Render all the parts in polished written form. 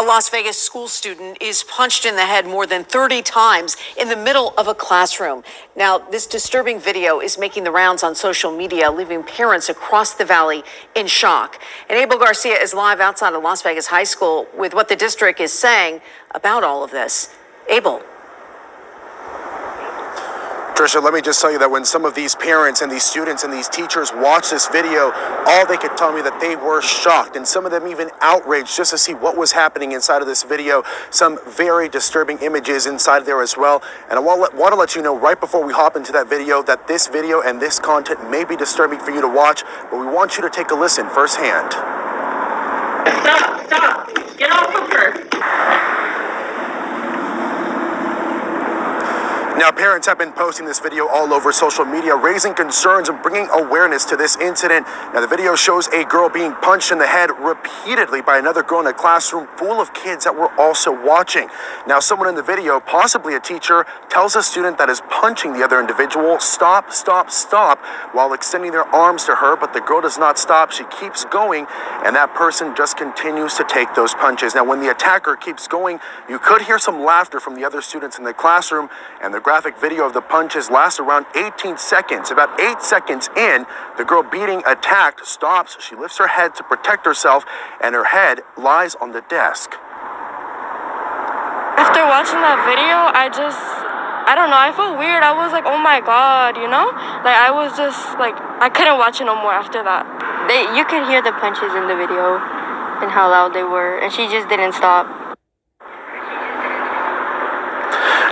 A Las Vegas school student is punched in the head more than 30 times in the middle of a classroom. Now, this disturbing video is making the rounds on social media, leaving parents across the valley in shock. And Abel Garcia is live outside of Las Vegas High School with what the district is saying about all of this. Abel. Trisha, let me just tell you that when some of these parents and these students and these teachers watch this video, all they could tell me that they were shocked, and some of them even outraged just to see what was happening inside of this video. Some very disturbing images inside there as well. And I want to let you know right before we hop into that video that this video and this content may be disturbing for you to watch, but we want you to take a listen firsthand. Stop! Get off of her! Now, parents have been posting this video all over social media, raising concerns and bringing awareness to this incident. Now, the video shows a girl being punched in the head repeatedly by another girl in a classroom full of kids that were also watching. Now, someone in the video, possibly a teacher, tells a student that is punching the other individual, stop, while extending their arms to her, but the girl does not stop. She keeps going, and that person just continues to take those punches. Now, when the attacker keeps going, you could hear some laughter from the other students in the classroom, and the graphic video of the punches lasts around 18 seconds. About 8 seconds in, the girl being attacked stops. She lifts her head to protect herself, and her head lies on the desk. After watching that video, I don't know, I felt weird. I was like, oh my God, you know? Like, I was just like, I couldn't watch it no more after that. You could hear the punches in the video and how loud they were, and she just didn't stop.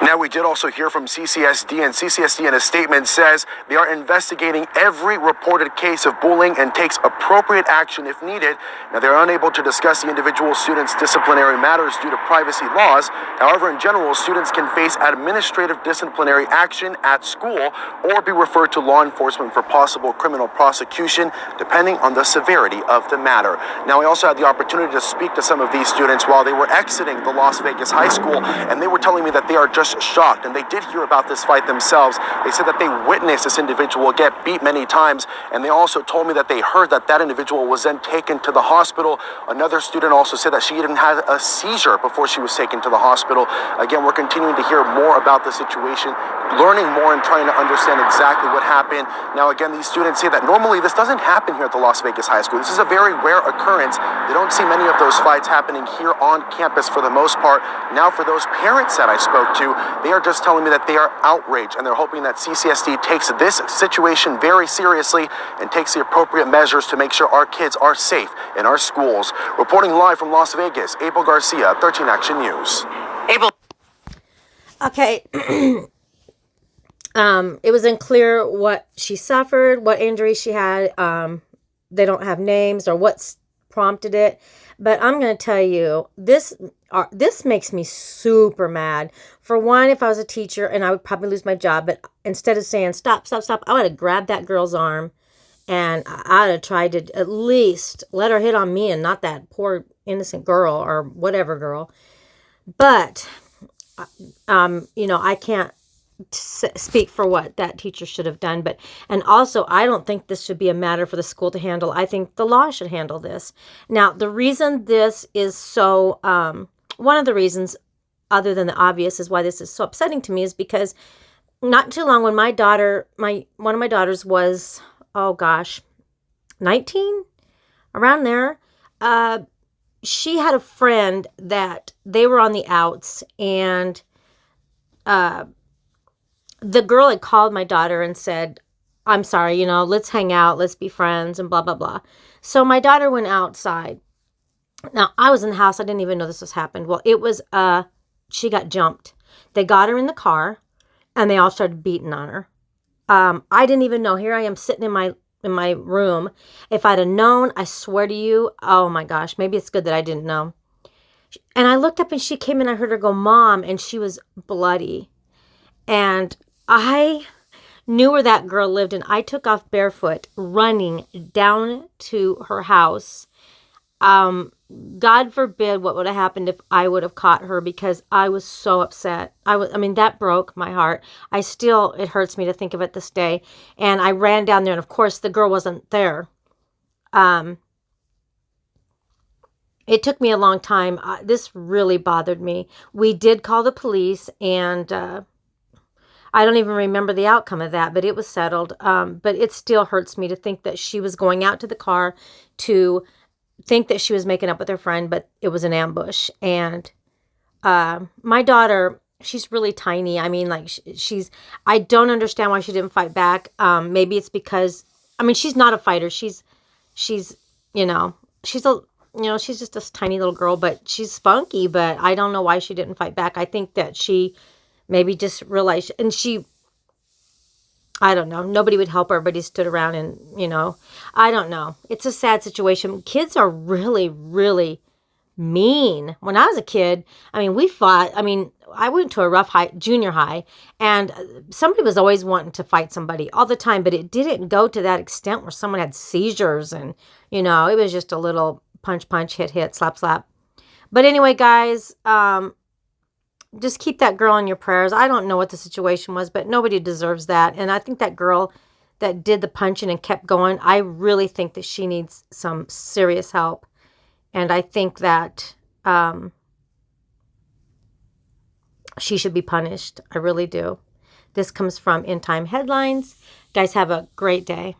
Now, we did also hear from CCSD, and CCSD in a statement says they are investigating every reported case of bullying and takes appropriate action if needed. Now, they're unable to discuss the individual students' disciplinary matters due to privacy laws. However, in general, students can face administrative disciplinary action at school or be referred to law enforcement for possible criminal prosecution, depending on the severity of the matter. Now, we also had the opportunity to speak to some of these students while they were exiting the Las Vegas High School, and they were telling me that they are just shocked, and they did hear about this fight themselves. They said that they witnessed this individual get beat many times, and they also told me that they heard that that individual was then taken to the hospital. Another student also said that she even had a seizure before she was taken to the hospital. Again, we're continuing to hear more about the situation, learning more and trying to understand exactly what happened. Now, again, these students say that normally this doesn't happen here at the Las Vegas High School. This is a very rare occurrence. They don't see many of those fights happening here on campus for the most part. Now, for those parents that I spoke to, they are just telling me that they are outraged, and they're hoping that CCSD takes this situation very seriously and takes the appropriate measures to make sure our kids are safe in our schools. Reporting live from Las Vegas, Abel Garcia, 13 Action News. Abel. Okay. It was unclear what she suffered, what injury she had. They don't have names or what's prompted it. But I'm going to tell you, this makes me super mad. For one, if I was a teacher, and I would probably lose my job, but instead of saying, stop, I would have grabbed that girl's arm, and I would have tried to at least let her hit on me and not that poor innocent girl or whatever girl. But, I can't speak for what that teacher should have done, and also I don't think this should be a matter for the school to handle. I think the law should handle this. Now, the reason this is so one of the reasons, other than the obvious, is why this is so upsetting to me is because not too long when one of my daughters was 19, around there, she had a friend that they were on the outs, and the girl had called my daughter and said, I'm sorry, let's hang out, let's be friends, and blah, blah, blah. So my daughter went outside. Now, I was in the house. I didn't even know this was happened. Well, it was, she got jumped. They got her in the car, and they all started beating on her. I didn't even know. Here I am sitting in my room. If I'd have known, I swear to you, oh my gosh, maybe it's good that I didn't know. And I looked up, and she came in. I heard her go, Mom, and she was bloody. And I knew where that girl lived, and I took off barefoot, running down to her house. God forbid what would have happened if I would have caught her, because I was so upset. That broke my heart. It hurts me to think of it this day. And I ran down there, and of course the girl wasn't there. it took me a long time. This really bothered me. We did call the police, and I don't even remember the outcome of that, but it was settled. But it still hurts me to think that she was going out to the car to think that she was making up with her friend, but it was an ambush. And my daughter, she's really tiny. I mean, like I don't understand why she didn't fight back. Maybe it's because, I mean, she's not a fighter. She's, you know, she's just a tiny little girl, but she's spunky, but I don't know why she didn't fight back. I think that she maybe just realized, and I don't know, nobody would help her, but he stood around and, I don't know. It's a sad situation. Kids are really, really mean. When I was a kid, I mean, we fought. I mean, I went to a junior high, and somebody was always wanting to fight somebody all the time, but it didn't go to that extent where someone had seizures and, it was just a little punch, punch, hit, hit, slap, slap. But anyway, guys, just keep that girl in your prayers. I don't know what the situation was, but nobody deserves that. And I think that girl that did the punching and kept going, I really think that she needs some serious help. And I think that she should be punished. I really do. This comes from End Time Headlines. Guys, have a great day.